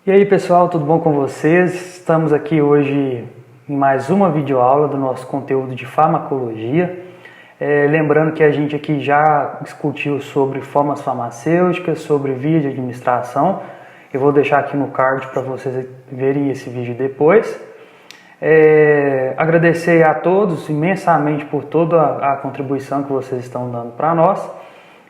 E aí pessoal, tudo bom com vocês? Estamos aqui hoje em mais uma videoaula do nosso conteúdo de farmacologia. Lembrando que a gente aqui já discutiu sobre formas farmacêuticas, sobre via de administração. Eu vou deixar aqui no card para vocês verem esse vídeo depois. Agradecer a todos imensamente por toda a contribuição que vocês estão dando para nós.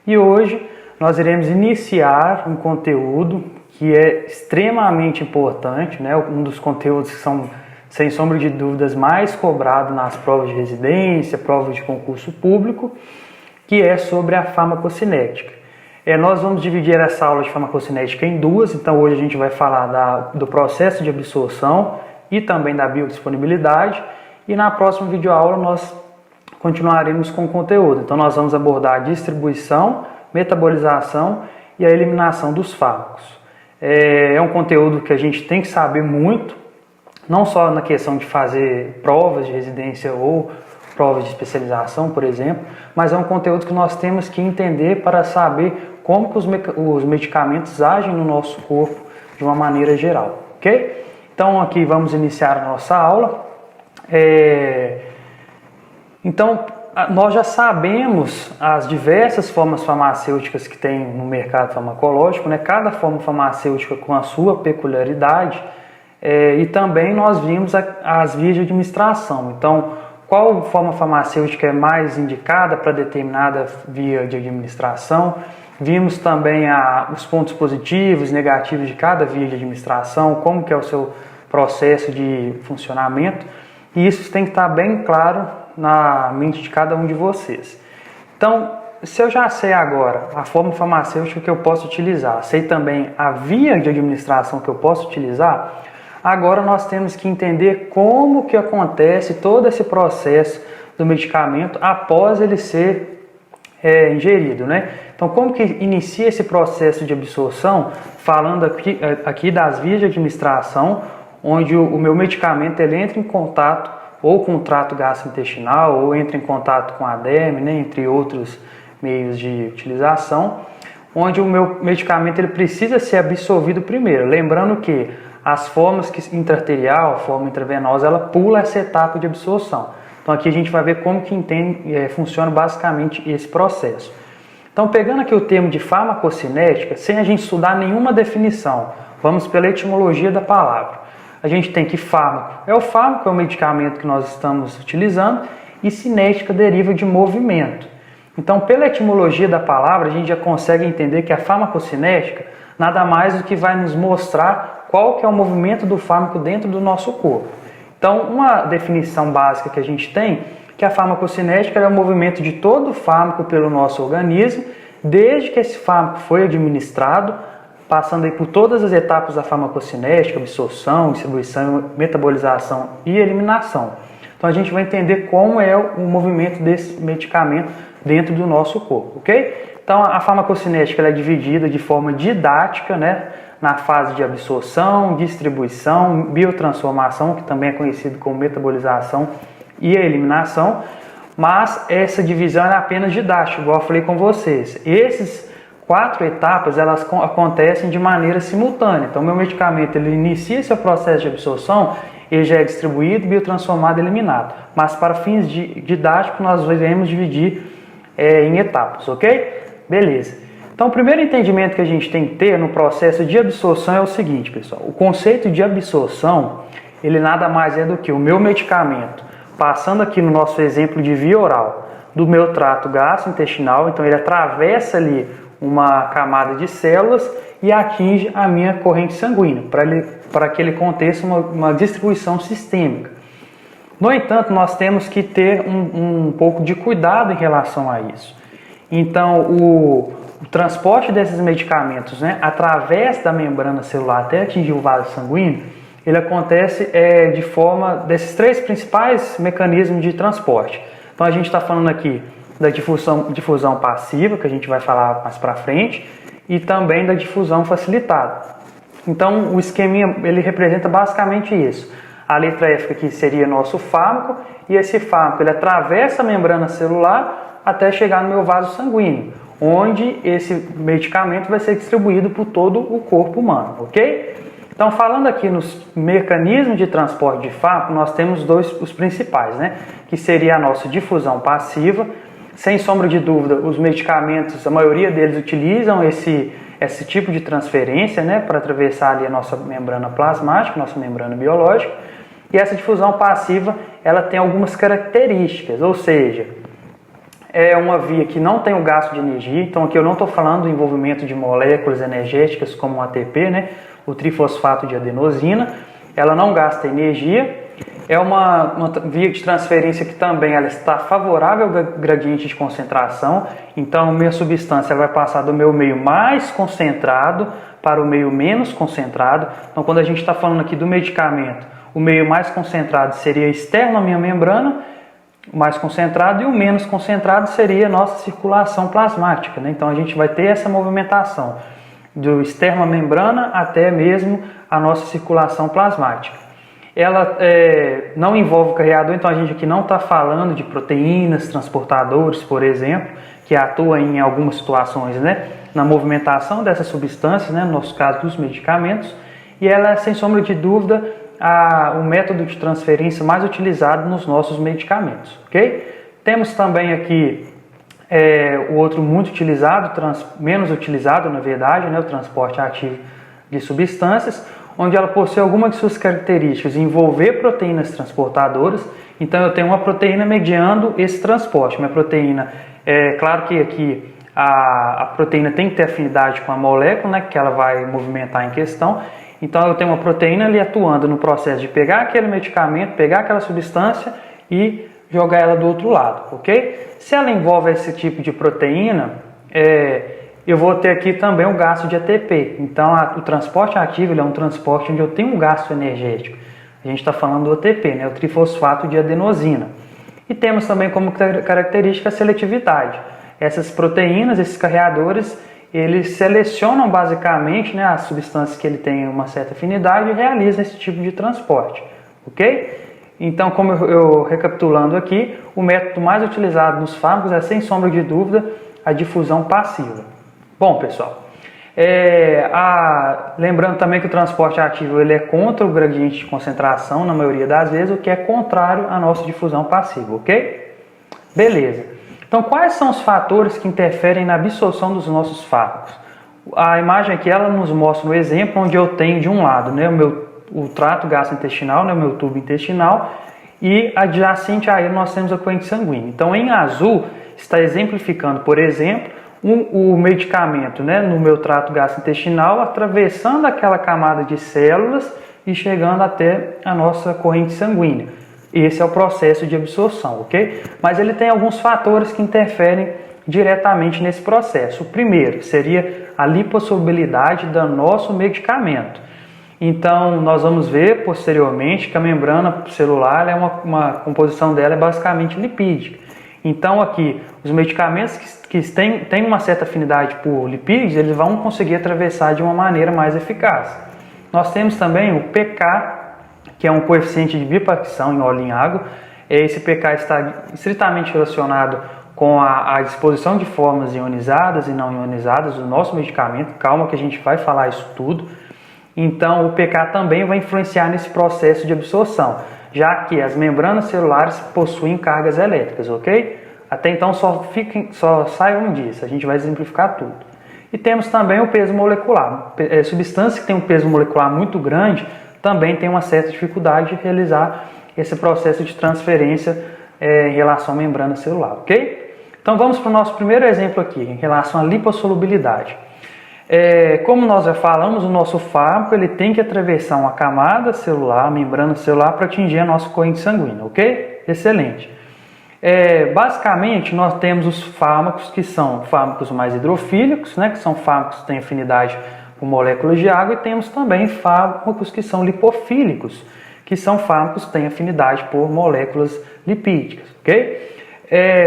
E hoje nós iremos iniciar um conteúdo que é extremamente importante, né? Um dos conteúdos que são, sem sombra de dúvidas, mais cobrados nas provas de residência, provas de concurso público, que é sobre a farmacocinética. Nós vamos dividir essa aula de farmacocinética em duas, então hoje a gente vai falar do processo de absorção e também da biodisponibilidade, e na próxima videoaula nós continuaremos com o conteúdo. Então nós vamos abordar a distribuição, metabolização e a eliminação dos fármacos. É um conteúdo que a gente tem que saber muito, não só na questão de fazer provas de residência ou provas de especialização, por exemplo, mas é um conteúdo que nós temos que entender para saber como que os medicamentos agem no nosso corpo de uma maneira geral, ok? Então aqui vamos iniciar a nossa aula. Então nós já sabemos as diversas formas farmacêuticas que tem no mercado farmacológico, né? Cada forma farmacêutica com a sua peculiaridade, e também nós vimos as vias de administração. Então, qual forma farmacêutica é mais indicada para determinada via de administração? Vimos também os pontos positivos e negativos de cada via de administração, como que é o seu processo de funcionamento, e isso tem que estar bem claro na mente de cada um de vocês. Então, se eu já sei agora a forma farmacêutica que eu posso utilizar, sei também a via de administração que eu posso utilizar, agora nós temos que entender como que acontece todo esse processo do medicamento após ele ser ingerido, né? Então, como que inicia esse processo de absorção? Falando aqui das vias de administração, onde o meu medicamento ele entra em contato ou com o trato gastrointestinal, ou entra em contato com a derme, né, entre outros meios de utilização, onde o meu medicamento ele precisa ser absorvido primeiro. Lembrando que as formas intraarterial, a forma intravenosa, ela pula essa etapa de absorção. Então aqui a gente vai ver como que funciona basicamente esse processo. Então, pegando aqui o termo de farmacocinética, sem a gente estudar nenhuma definição, vamos pela etimologia da palavra. A gente tem que fármaco é o medicamento que nós estamos utilizando, e cinética deriva de movimento. Então, pela etimologia da palavra, a gente já consegue entender que a farmacocinética nada mais do que vai nos mostrar qual que é o movimento do fármaco dentro do nosso corpo. Então, uma definição básica que a gente tem, que a farmacocinética é o movimento de todo o fármaco pelo nosso organismo, desde que esse fármaco foi administrado, passando aí por todas as etapas da farmacocinética, absorção, distribuição, metabolização e eliminação. Então a gente vai entender como é o movimento desse medicamento dentro do nosso corpo, ok? Então a farmacocinética ela é dividida de forma didática, né, na fase de absorção, distribuição, biotransformação, que também é conhecido como metabolização e eliminação, mas essa divisão é apenas didática, igual eu falei com vocês. Esses 4 etapas elas acontecem de maneira simultânea. Então, meu medicamento ele inicia seu processo de absorção, ele já é distribuído, biotransformado e eliminado. Mas para fins didáticos, nós iremos dividir em etapas, ok? Beleza. Então, o primeiro entendimento que a gente tem que ter no processo de absorção é o seguinte, pessoal. O conceito de absorção, ele nada mais é do que o meu medicamento, passando aqui no nosso exemplo de via oral, do meu trato gastrointestinal, então ele atravessa ali uma camada de células e atinge a minha corrente sanguínea, para que ele aconteça uma distribuição sistêmica. No entanto, nós temos que ter um pouco de cuidado em relação a isso. Então, o transporte desses medicamentos, né, através da membrana celular até atingir o vaso sanguíneo, ele acontece de forma desses 3 principais mecanismos de transporte. Então, a gente está falando aqui da difusão passiva, que a gente vai falar mais para frente, e também da difusão facilitada. Então, o esqueminha ele representa basicamente isso. A letra F aqui seria nosso fármaco, e esse fármaco ele atravessa a membrana celular até chegar no meu vaso sanguíneo, onde esse medicamento vai ser distribuído por todo o corpo humano, ok? Então, falando aqui nos mecanismos de transporte de fármaco, nós temos os principais, né? Que seria a nossa difusão passiva. Sem sombra de dúvida, os medicamentos, a maioria deles utilizam esse tipo de transferência, né? Para atravessar ali a nossa membrana plasmática, nossa membrana biológica. E essa difusão passiva, ela tem algumas características, ou seja, é uma via que não tem o gasto de energia. Então aqui eu não estou falando do envolvimento de moléculas energéticas como o ATP, né? O trifosfato de adenosina, ela não gasta energia. É uma via de transferência que também ela está favorável ao gradiente de concentração. Então a minha substância ela vai passar do meu meio mais concentrado para o meio menos concentrado. Então quando a gente está falando aqui do medicamento, o meio mais concentrado seria externo à minha membrana, o mais concentrado, e o menos concentrado seria a nossa circulação plasmática, né? Então a gente vai ter essa movimentação do externo à membrana até mesmo a nossa circulação plasmática. Ela não envolve o carreador, então a gente aqui não está falando de proteínas, transportadores, por exemplo, que atuam em algumas situações, né, na movimentação dessas substâncias, né, no nosso caso dos medicamentos, e ela é, sem sombra de dúvida, o método de transferência mais utilizado nos nossos medicamentos, ok? Temos também aqui o outro muito utilizado, menos utilizado na verdade, né, o transporte ativo de substâncias, onde ela possui algumas de suas características, envolver proteínas transportadoras. Então eu tenho uma proteína mediando esse transporte. Minha proteína, claro que aqui a proteína tem que ter afinidade com a molécula, né, que ela vai movimentar em questão. Então eu tenho uma proteína ali atuando no processo de pegar aquele medicamento, pegar aquela substância e jogar ela do outro lado, ok? Se ela envolve esse tipo de proteína, eu vou ter aqui também o gasto de ATP. Então o transporte ativo é um transporte onde eu tenho um gasto energético. A gente está falando do ATP, né, o trifosfato de adenosina. E temos também como característica a seletividade. Essas proteínas, esses carreadores, eles selecionam basicamente, né, as substâncias que ele tem uma certa afinidade e realizam esse tipo de transporte, ok? Então, como eu recapitulando aqui, o método mais utilizado nos fármacos é, sem sombra de dúvida, a difusão passiva. Bom, pessoal, lembrando também que o transporte ativo ele é contra o gradiente de concentração, na maioria das vezes, o que é contrário à nossa difusão passiva, ok? Beleza. Então, quais são os fatores que interferem na absorção dos nossos fármacos? A imagem aqui ela nos mostra um exemplo onde eu tenho de um lado, né, o trato gastrointestinal, né, o meu tubo intestinal, e adjacente a ele nós temos a corrente sanguínea. Então, em azul, está exemplificando, por exemplo, o medicamento, né, no meu trato gastrointestinal, atravessando aquela camada de células e chegando até a nossa corrente sanguínea. Esse é o processo de absorção, ok? Mas ele tem alguns fatores que interferem diretamente nesse processo. O primeiro seria a lipossolubilidade do nosso medicamento. Então, nós vamos ver posteriormente que a membrana celular, uma composição dela é basicamente lipídica. Então, aqui, os medicamentos que têm uma certa afinidade por lipídios, eles vão conseguir atravessar de uma maneira mais eficaz. Nós temos também o pK, que é um coeficiente de bipartição em óleo em água. Esse pK está estritamente relacionado com a disposição de formas ionizadas e não ionizadas do nosso medicamento. Calma que a gente vai falar isso tudo. Então, o pK também vai influenciar nesse processo de absorção, já que as membranas celulares possuem cargas elétricas, ok? Até então só saibam disso, a gente vai exemplificar tudo. E temos também o peso molecular. Substâncias que têm um peso molecular muito grande também tem uma certa dificuldade de realizar esse processo de transferência em relação à membrana celular, ok? Então vamos para o nosso primeiro exemplo aqui, em relação à lipossolubilidade. Como nós já falamos, o nosso fármaco ele tem que atravessar uma camada celular, a membrana celular, para atingir a nossa corrente sanguínea, ok? Excelente. Basicamente, nós temos os fármacos que são fármacos mais hidrofílicos, né, que são fármacos que têm afinidade com moléculas de água, e temos também fármacos que são lipofílicos, que são fármacos que têm afinidade por moléculas lipídicas, ok?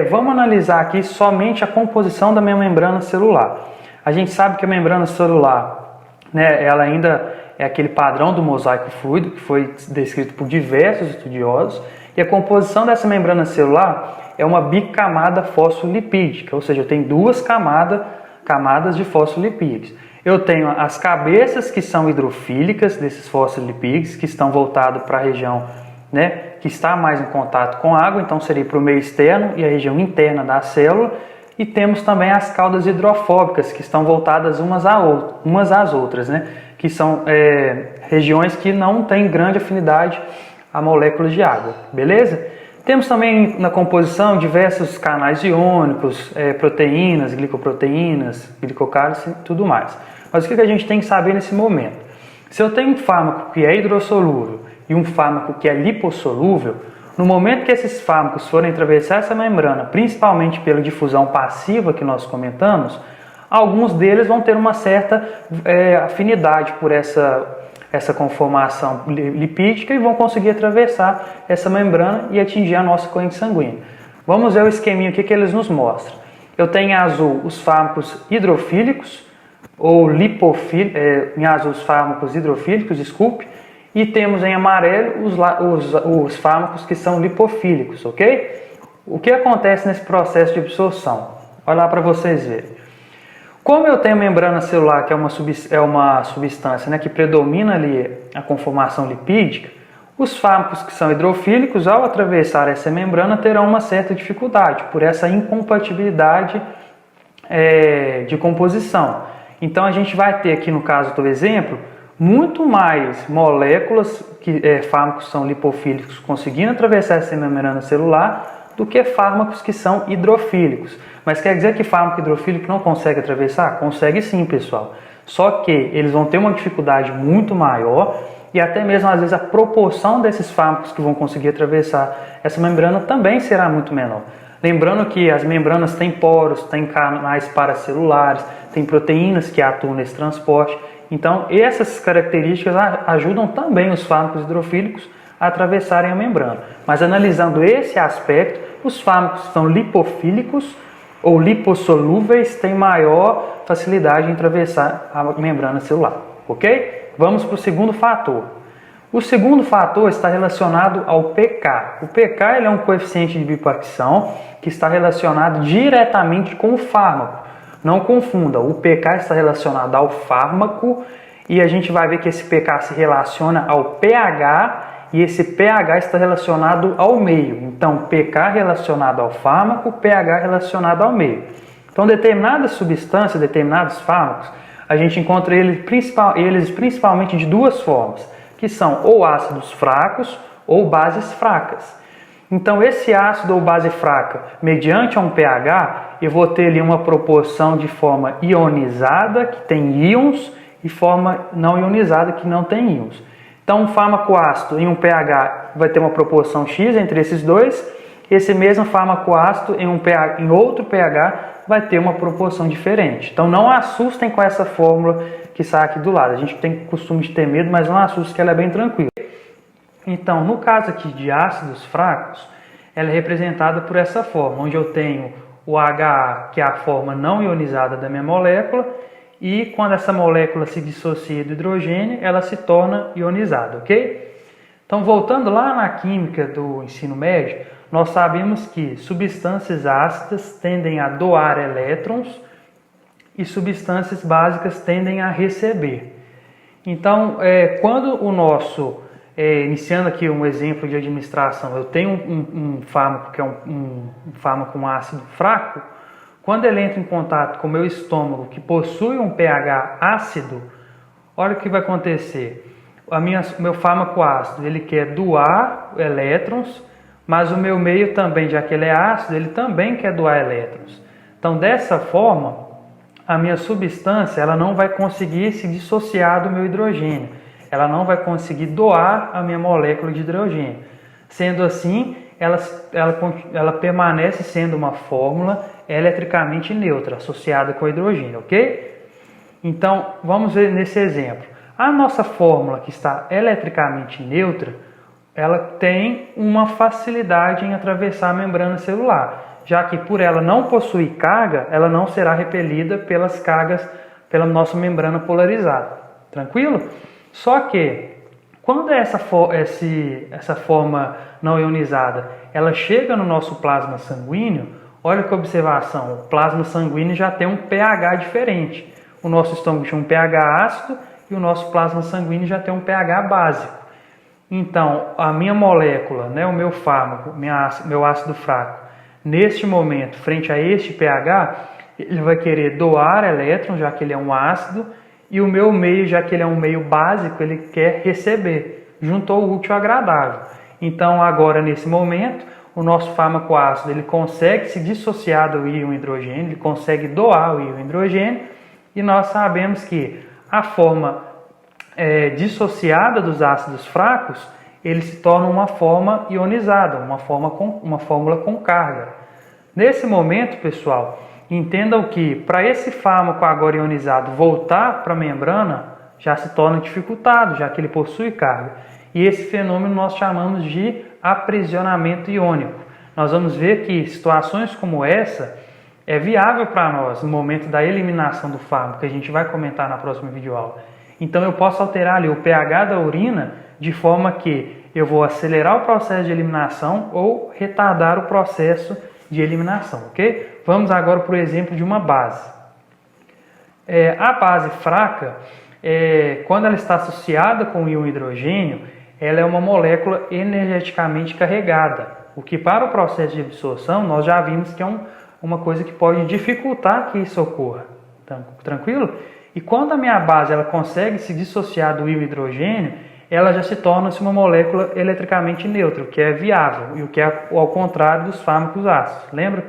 Vamos analisar aqui somente a composição da minha membrana celular. A gente sabe que a membrana celular, né, ela ainda é aquele padrão do mosaico fluido que foi descrito por diversos estudiosos, e a composição dessa membrana celular é uma bicamada fosfolipídica, ou seja, tem duas camadas de fosfolipídios. Eu tenho as cabeças que são hidrofílicas desses fosfolipídios, que estão voltados para a região, né, que está mais em contato com a água, então seria para o meio externo e a região interna da célula. E temos também as caudas hidrofóbicas, que estão voltadas umas às outras, né, que são regiões que não têm grande afinidade a moléculas de água, beleza? Temos também na composição diversos canais iônicos, proteínas, glicoproteínas, glicocálice e tudo mais. Mas o que a gente tem que saber nesse momento? Se eu tenho um fármaco que é hidrossolúvel e um fármaco que é lipossolúvel, no momento que esses fármacos forem atravessar essa membrana, principalmente pela difusão passiva que nós comentamos, alguns deles vão ter uma certa afinidade por essa conformação lipídica e vão conseguir atravessar essa membrana e atingir a nossa corrente sanguínea. Vamos ver o esqueminha aqui que eles nos mostram. Eu tenho em azul os fármacos hidrofílicos, ou em azul os fármacos hidrofílicos, desculpe, e temos em amarelo os fármacos que são lipofílicos, ok? O que acontece nesse processo de absorção? Olha lá para vocês verem. Como eu tenho a membrana celular, que é uma substância, né, que predomina ali a conformação lipídica, os fármacos que são hidrofílicos, ao atravessar essa membrana, terão uma certa dificuldade por essa incompatibilidade de composição. Então a gente vai ter aqui, no caso do exemplo, muito mais moléculas fármacos são lipofílicos conseguindo atravessar essa membrana celular do que fármacos que são hidrofílicos. Mas quer dizer que fármaco hidrofílico não consegue atravessar? Consegue sim, pessoal. Só que eles vão ter uma dificuldade muito maior e até mesmo às vezes a proporção desses fármacos que vão conseguir atravessar essa membrana também será muito menor. Lembrando que as membranas têm poros, têm canais paracelulares, têm proteínas que atuam nesse transporte. Então, essas características ajudam também os fármacos hidrofílicos a atravessarem a membrana. Mas analisando esse aspecto, os fármacos que são lipofílicos ou lipossolúveis têm maior facilidade em atravessar a membrana celular, ok? Vamos para o segundo fator. O segundo fator está relacionado ao pK. O pK ele é um coeficiente de bipartição que está relacionado diretamente com o fármaco. Não confunda, o pK está relacionado ao fármaco e a gente vai ver que esse pK se relaciona ao pH e esse pH está relacionado ao meio. Então, pK relacionado ao fármaco, pH relacionado ao meio. Então, determinadas substâncias, determinados fármacos, a gente encontra eles principalmente de duas formas, que são ou ácidos fracos ou bases fracas. Então, esse ácido ou base fraca, mediante um pH, eu vou ter ali uma proporção de forma ionizada, que tem íons, e forma não ionizada, que não tem íons. Então, um fármaco ácido em um pH vai ter uma proporção X entre esses dois, esse mesmo fármaco ácido em outro pH vai ter uma proporção diferente. Então, não assustem com essa fórmula que sai aqui do lado. A gente tem costume de ter medo, mas não assustem que ela é bem tranquila. Então, no caso aqui de ácidos fracos, ela é representada por essa forma, onde eu tenho o HA, que é a forma não ionizada da minha molécula, e quando essa molécula se dissocia do hidrogênio, ela se torna ionizada, ok? Então, voltando lá na química do ensino médio, nós sabemos que substâncias ácidas tendem a doar elétrons e substâncias básicas tendem a receber. Então, quando o nosso... iniciando aqui um exemplo de administração, eu tenho um fármaco que é um fármaco com ácido fraco, quando ele entra em contato com o meu estômago, que possui um pH ácido, olha o que vai acontecer. Meu fármaco ácido, ele quer doar elétrons, mas o meu meio também, já que ele é ácido, ele também quer doar elétrons. Então, dessa forma, a minha substância ela não vai conseguir se dissociar do meu hidrogênio. Ela não vai conseguir doar a minha molécula de hidrogênio. Sendo assim, ela permanece sendo uma fórmula eletricamente neutra, associada com hidrogênio, ok? Então, vamos ver nesse exemplo. A nossa fórmula que está eletricamente neutra, ela tem uma facilidade em atravessar a membrana celular, já que por ela não possuir carga, ela não será repelida pelas cargas pela nossa membrana polarizada. Tranquilo? Só que, quando essa forma não ionizada ela chega no nosso plasma sanguíneo, olha que observação, o plasma sanguíneo já tem um pH diferente. o nosso estômago tinha um pH ácido e o nosso plasma sanguíneo já tem um pH básico. Então, a minha molécula, né, o meu fármaco, meu ácido fraco, neste momento, frente a este pH, ele vai querer doar elétrons, já que ele é um ácido, e o meu meio, já que ele é um meio básico, ele quer receber. Juntou o útil ao agradável. Então, agora, nesse momento, o nosso fármaco ácido ele consegue se dissociar do íon hidrogênio, ele consegue doar o íon hidrogênio, e nós sabemos que a forma dissociada dos ácidos fracos, ele se torna uma forma ionizada, uma fórmula com carga. Nesse momento, pessoal, entendam que para esse fármaco agora ionizado voltar para a membrana, já se torna dificultado, já que ele possui carga. E esse fenômeno nós chamamos de aprisionamento iônico. Nós vamos ver que situações como essa é viável para nós no momento da eliminação do fármaco, que a gente vai comentar na próxima videoaula. Então eu posso alterar ali o pH da urina de forma que eu vou acelerar o processo de eliminação ou retardar o processo de eliminação, ok? Vamos agora para o exemplo de uma base. A base fraca, quando ela está associada com o íon hidrogênio, ela é uma molécula energeticamente carregada, o que para o processo de absorção nós já vimos que é uma coisa que pode dificultar que isso ocorra. Tranquilo? E quando a minha base ela consegue se dissociar do íon hidrogênio, ela já se torna-se uma molécula eletricamente neutra, o que é viável, e o que é ao contrário dos fármacos ácidos. Lembra?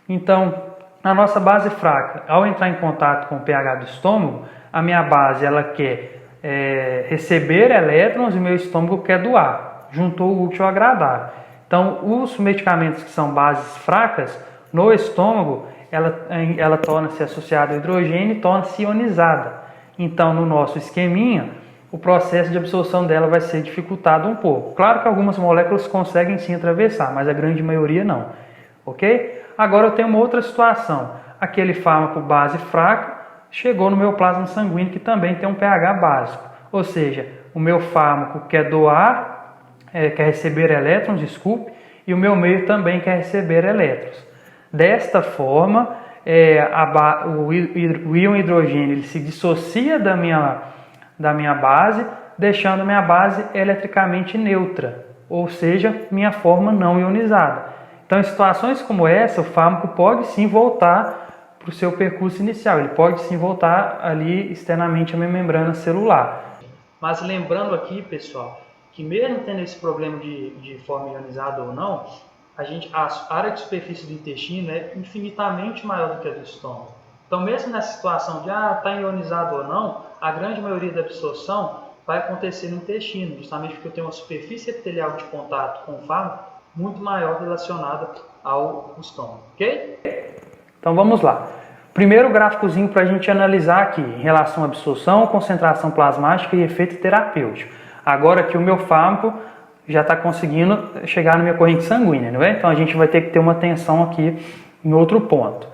Então, a nossa base fraca, ao entrar em contato com o pH do estômago, a minha base ela quer receber elétrons e o meu estômago quer doar. Juntou o útil ao agradável. Então, os medicamentos que são bases fracas, no estômago, ela torna-se associada ao hidrogênio e torna-se ionizada. Então, no nosso esqueminha, o processo de absorção dela vai ser dificultado um pouco. Claro que algumas moléculas conseguem sim atravessar, mas a grande maioria não. Ok? Agora eu tenho uma outra situação. Aquele fármaco base fraca chegou no meu plasma sanguíneo, que também tem um pH básico. Ou seja, o meu fármaco quer doar, quer receber elétrons, e o meu meio também quer receber elétrons. Desta forma, o íon hidrogênio ele se dissocia da minha base, deixando minha base eletricamente neutra, ou seja, minha forma não ionizada. Então, em situações como essa, o fármaco pode sim voltar para o seu percurso inicial, ele pode sim voltar ali externamente à minha membrana celular. Mas lembrando aqui, pessoal, que mesmo tendo esse problema de forma ionizada ou não, a área de superfície do intestino é infinitamente maior do que a do estômago. Então, mesmo nessa situação de está ionizado ou não, a grande maioria da absorção vai acontecer no intestino, justamente porque eu tenho uma superfície epitelial de contato com o fármaco muito maior relacionada ao estômago, ok? Então vamos lá. Primeiro gráficozinho para a gente analisar aqui em relação à absorção, concentração plasmática e efeito terapêutico. Agora que o meu fármaco já está conseguindo chegar na minha corrente sanguínea, não é? Então a gente vai ter que ter uma atenção aqui em outro ponto.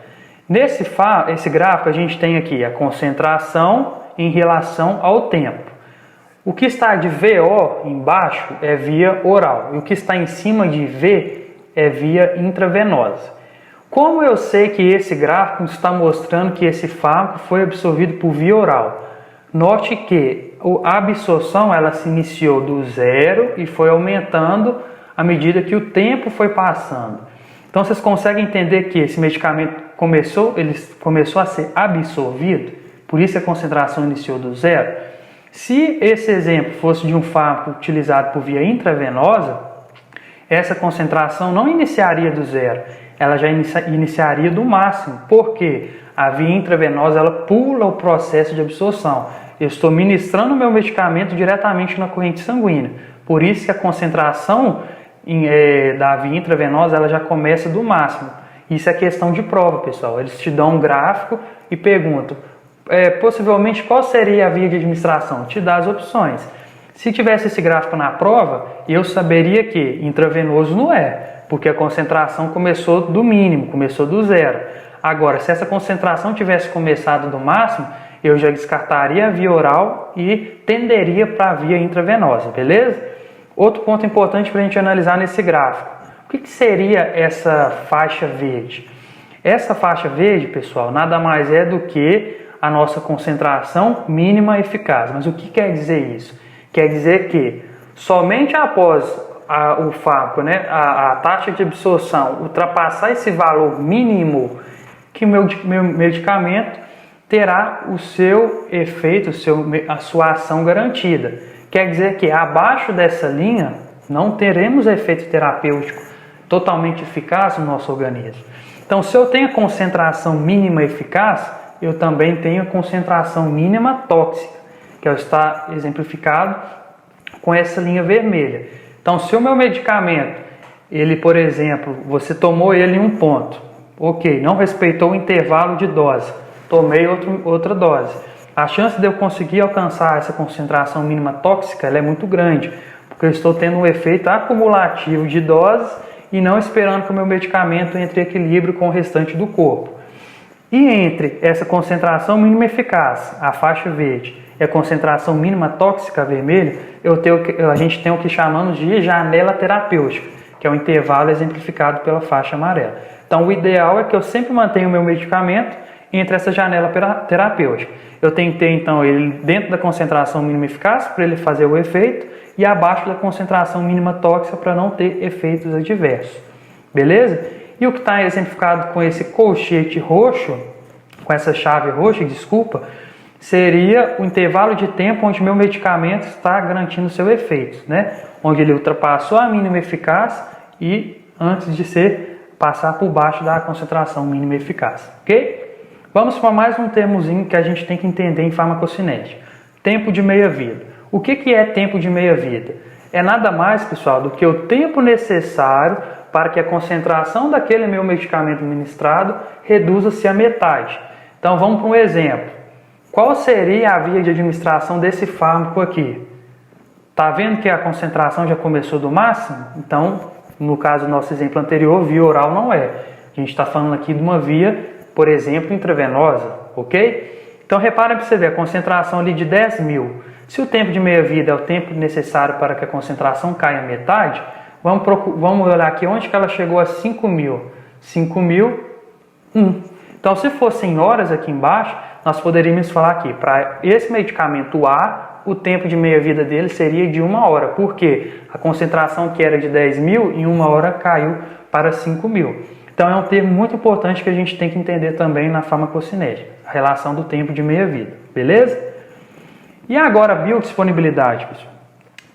Esse gráfico a gente tem aqui a concentração em relação ao tempo. O que está de VO embaixo é via oral e o que está em cima de V é via intravenosa. Como eu sei que esse gráfico está mostrando que esse fármaco foi absorvido por via oral? Note que a absorção ela se iniciou do zero e foi aumentando à medida que o tempo foi passando. Então vocês conseguem entender que esse medicamento começou a ser absorvido, por isso a concentração iniciou do zero. Se esse exemplo fosse de um fármaco utilizado por via intravenosa, essa concentração não iniciaria do zero, ela já iniciaria do máximo, porque a via intravenosa ela pula o processo de absorção. Eu estou ministrando o meu medicamento diretamente na corrente sanguínea, por isso que a concentração da via intravenosa ela já começa do máximo. Isso é questão de prova, pessoal. Eles te dão um gráfico e perguntam, possivelmente qual seria a via de administração? Te dá as opções. Se tivesse esse gráfico na prova, eu saberia que intravenoso não é, porque a concentração começou do mínimo, começou do zero. Agora, se essa concentração tivesse começado do máximo, eu já descartaria a via oral e tenderia para a via intravenosa, beleza? Outro ponto importante para a gente analisar nesse gráfico. O que seria essa faixa verde? Essa faixa verde, pessoal, nada mais é do que a nossa concentração mínima eficaz. Mas o que quer dizer isso? Quer dizer que somente após o fármaco, né, a taxa de absorção ultrapassar esse valor mínimo, que o meu medicamento terá o seu efeito, a sua ação garantida. Quer dizer que abaixo dessa linha não teremos efeito terapêutico totalmente eficaz no nosso organismo. Então, se eu tenho a concentração mínima eficaz, eu também tenho a concentração mínima tóxica, que está exemplificado com essa linha vermelha. Então, se o meu medicamento, ele, por exemplo, você tomou ele em um ponto, ok, não respeitou o intervalo de dose, tomei outra dose. A chance de eu conseguir alcançar essa concentração mínima tóxica ela é muito grande, porque eu estou tendo um efeito acumulativo de doses e não esperando que o meu medicamento entre em equilíbrio com o restante do corpo. E entre essa concentração mínima eficaz, a faixa verde, e a concentração mínima tóxica, a vermelha, a gente tem o que chamamos de janela terapêutica, que é o intervalo exemplificado pela faixa amarela. Então, o ideal é que eu sempre mantenha o meu medicamento entre essa janela terapêutica. Eu tentei, então, ele dentro da concentração mínima eficaz para ele fazer o efeito e abaixo da concentração mínima tóxica para não ter efeitos adversos. Beleza? E o que está exemplificado com esse colchete roxo, com essa chave roxa, desculpa, seria o intervalo de tempo onde meu medicamento está garantindo o seu efeito, né? Onde ele ultrapassou a mínima eficaz e antes de passar por baixo da concentração mínima eficaz, ok? Vamos para mais um termozinho que a gente tem que entender em farmacocinética. Tempo de meia-vida. O que é tempo de meia-vida? É nada mais, pessoal, do que o tempo necessário para que a concentração daquele meu medicamento administrado reduza-se à metade. Então vamos para um exemplo. Qual seria a via de administração desse fármaco aqui? Está vendo que a concentração já começou do máximo? Então, no caso do nosso exemplo anterior, via oral não é. A gente está falando aqui de uma via, por exemplo, intravenosa, ok? Então, repara para você ver, a concentração ali de 10.000. Se o tempo de meia-vida é o tempo necessário para que a concentração caia à metade, vamos olhar aqui onde que ela chegou a 5.000. 5.001. Então, se fossem horas aqui embaixo, nós poderíamos falar aqui, para esse medicamento A, o tempo de meia-vida dele seria de 1 hora. Por quê? A concentração que era de 10.000, em 1 hora caiu para 5.000. Então, é um termo muito importante que a gente tem que entender também na farmacocinética, a relação do tempo de meia-vida, beleza? E agora a biodisponibilidade, pessoal.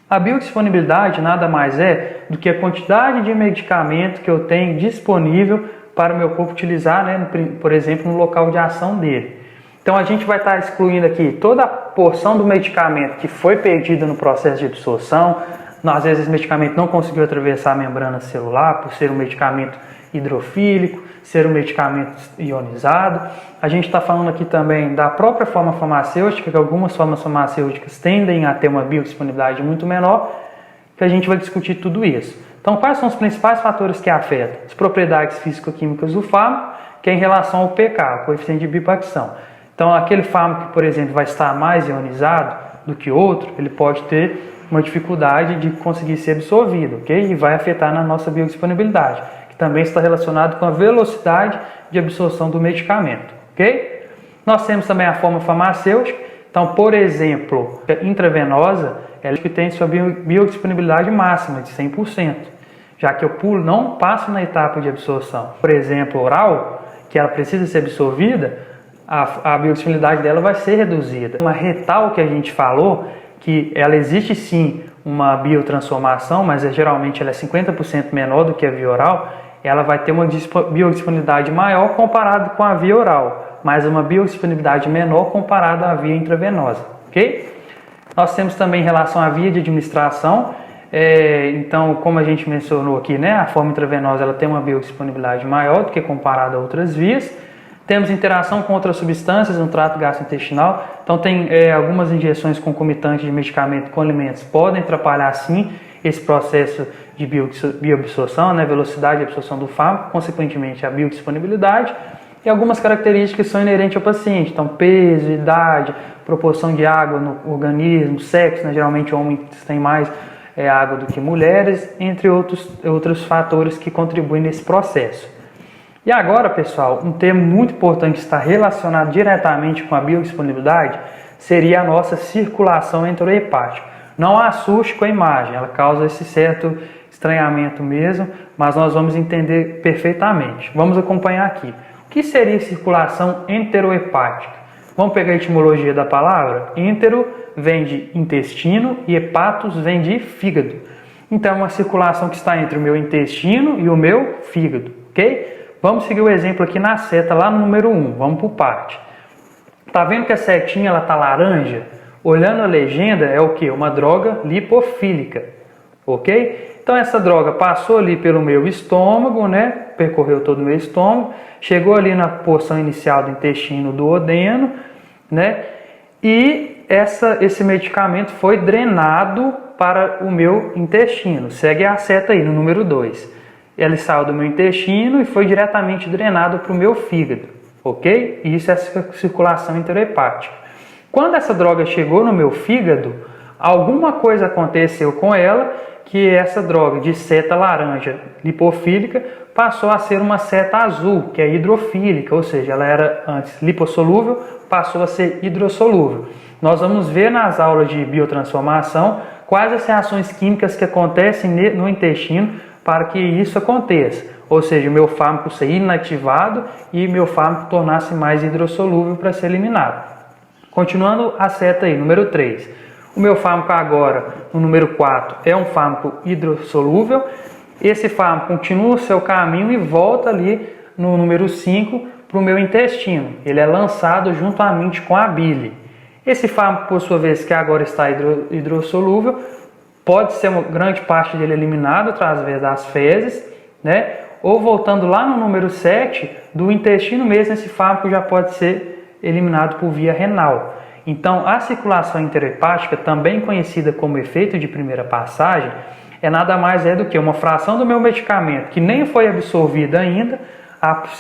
A biodisponibilidade nada mais é do que a quantidade de medicamento que eu tenho disponível para o meu corpo utilizar, né, por exemplo, no local de ação dele. Então, a gente vai estar excluindo aqui toda a porção do medicamento que foi perdida no processo de absorção. Às vezes, esse medicamento não conseguiu atravessar a membrana celular por ser um medicamento hidrofílico, ser um medicamento ionizado. A gente está falando aqui também da própria forma farmacêutica, que algumas formas farmacêuticas tendem a ter uma biodisponibilidade muito menor, que a gente vai discutir tudo isso. Então, quais são os principais fatores que afetam? As propriedades físico-químicas do fármaco, que é em relação ao pK, o coeficiente de bipacção. Então, aquele fármaco que, por exemplo, vai estar mais ionizado do que outro, ele pode ter uma dificuldade de conseguir ser absorvido, ok? E vai afetar na nossa biodisponibilidade, que também está relacionado com a velocidade de absorção do medicamento, ok? Nós temos também a forma farmacêutica. Então, por exemplo, a intravenosa, ela que tem sua biodisponibilidade máxima de 100%, já que eu não passo na etapa de absorção. Por exemplo, oral, que ela precisa ser absorvida, a biodisponibilidade dela vai ser reduzida. Uma retal que a gente falou, que ela existe sim uma biotransformação, mas geralmente ela é 50% menor do que a via oral, ela vai ter uma biodisponibilidade maior comparado com a via oral, mas uma biodisponibilidade menor comparado à via intravenosa, ok? Nós temos também em relação à via de administração, então, como a gente mencionou aqui, né, a forma intravenosa ela tem uma biodisponibilidade maior do que comparada a outras vias. Temos interação com outras substâncias no trato gastrointestinal. Então, tem algumas injeções concomitantes de medicamento com alimentos podem atrapalhar, sim, esse processo de bioabsorção, né, velocidade de absorção do fármaco, consequentemente, a biodisponibilidade. E algumas características são inerentes ao paciente. Então, peso, idade, proporção de água no organismo, sexo, né, geralmente homens têm mais água do que mulheres, entre outros fatores que contribuem nesse processo. E agora, pessoal, um termo muito importante que está relacionado diretamente com a biodisponibilidade seria a nossa circulação enterohepática. Não assuste com a imagem, ela causa esse certo estranhamento mesmo, mas nós vamos entender perfeitamente. Vamos acompanhar aqui. O que seria circulação enterohepática? Vamos pegar a etimologia da palavra? Entero vem de intestino e hepatos vem de fígado. Então, é uma circulação que está entre o meu intestino e o meu fígado, ok? Vamos seguir o exemplo aqui na seta, lá no número 1. Vamos por parte. Tá vendo que a setinha ela tá laranja? Olhando a legenda, é o que? Uma droga lipofílica, ok? Então, essa droga passou ali pelo meu estômago, né? Percorreu todo o meu estômago, chegou ali na porção inicial do intestino duodeno, né? E esse medicamento foi drenado para o meu intestino. Segue a seta aí, no número 2. Ele saiu do meu intestino e foi diretamente drenado para o meu fígado, ok? E isso é a circulação enterohepática. Quando essa droga chegou no meu fígado, alguma coisa aconteceu com ela, que essa droga de seta laranja lipofílica passou a ser uma seta azul, que é hidrofílica, ou seja, ela era antes lipossolúvel, passou a ser hidrossolúvel. Nós vamos ver nas aulas de biotransformação quais as reações químicas que acontecem no intestino para que isso aconteça, ou seja, o meu fármaco ser inativado e meu fármaco tornar-se mais hidrossolúvel para ser eliminado. Continuando a seta aí, número 3. O meu fármaco agora, no número 4, é um fármaco hidrossolúvel. Esse fármaco continua o seu caminho e volta ali no número 5 para o meu intestino. Ele é lançado juntamente com a bile. Esse fármaco, por sua vez, que agora está hidrossolúvel, pode ser uma grande parte dele eliminado através das fezes, né? Ou voltando lá no número 7, do intestino mesmo, esse fármaco já pode ser eliminado por via renal. Então, a circulação enterohepática, também conhecida como efeito de primeira passagem, é nada mais do que uma fração do meu medicamento que nem foi absorvida ainda,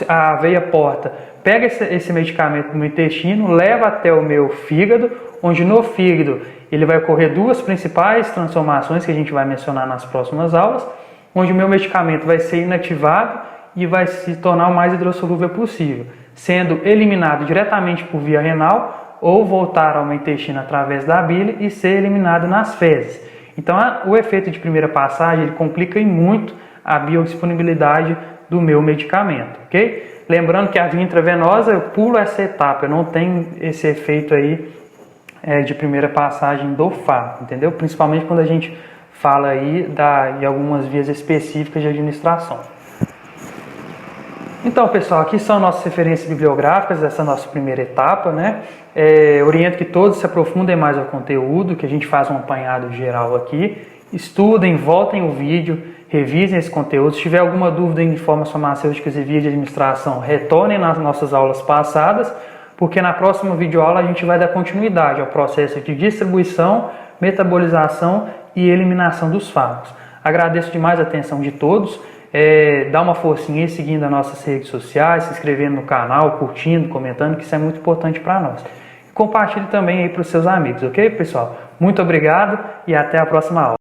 a veia porta pega esse medicamento no intestino, leva até o meu fígado, onde no fígado ele vai ocorrer duas principais transformações que a gente vai mencionar nas próximas aulas, onde o meu medicamento vai ser inativado e vai se tornar o mais hidrossolúvel possível, sendo eliminado diretamente por via renal ou voltar ao meu intestino através da bile e ser eliminado nas fezes. Então, o efeito de primeira passagem ele complica muito a biodisponibilidade do meu medicamento, ok? Lembrando que a via intravenosa, eu pulo essa etapa, eu não tenho esse efeito aí de primeira passagem do fármaco, entendeu? Principalmente quando a gente fala aí de algumas vias específicas de administração. Então, pessoal, aqui são nossas referências bibliográficas dessa nossa primeira etapa, né? Oriento que todos se aprofundem mais ao conteúdo, que a gente faz um apanhado geral aqui. Estudem, voltem o vídeo, revisem esse conteúdo. Se tiver alguma dúvida em formas farmacêuticas e vias de administração, retornem nas nossas aulas passadas, porque na próxima videoaula a gente vai dar continuidade ao processo de distribuição, metabolização e eliminação dos fármacos. Agradeço demais a atenção de todos. Dá uma forcinha aí seguindo as nossas redes sociais, se inscrevendo no canal, curtindo, comentando, que isso é muito importante para nós. Compartilhe também aí para os seus amigos, ok, pessoal? Muito obrigado e até a próxima aula.